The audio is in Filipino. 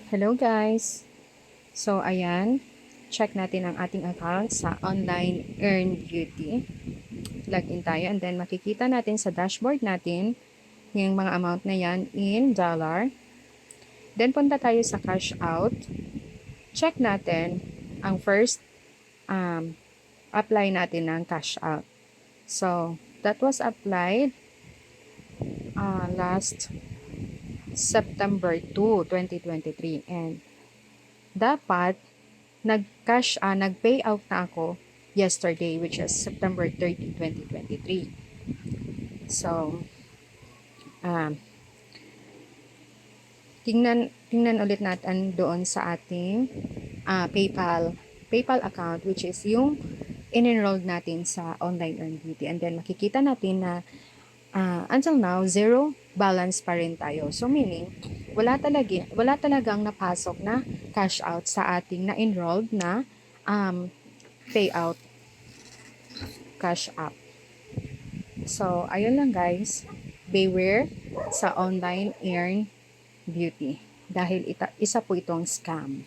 Hello guys! So ayan, check natin ang ating account sa Online Earn Beauty. Login tayo and then makikita natin sa dashboard natin yung mga amount na yan in dollar. Then punta tayo sa cash out. Check natin ang first apply natin ng cash out. So that was applied last September 2, 2023 and dapat nag-pay out na ako yesterday, which is September 30, 2023. So, tingnan ulit natin doon sa ating PayPal account, which is yung in-enrolled natin sa Online Earn Beauty. And then, makikita natin na until now, zero balance pa rin tayo. So, meaning, wala talagang napasok na cash out sa ating na-enrolled na payout cash out. So, ayun lang guys. Beware sa Online Earn Beauty. Dahil isa po itong scam.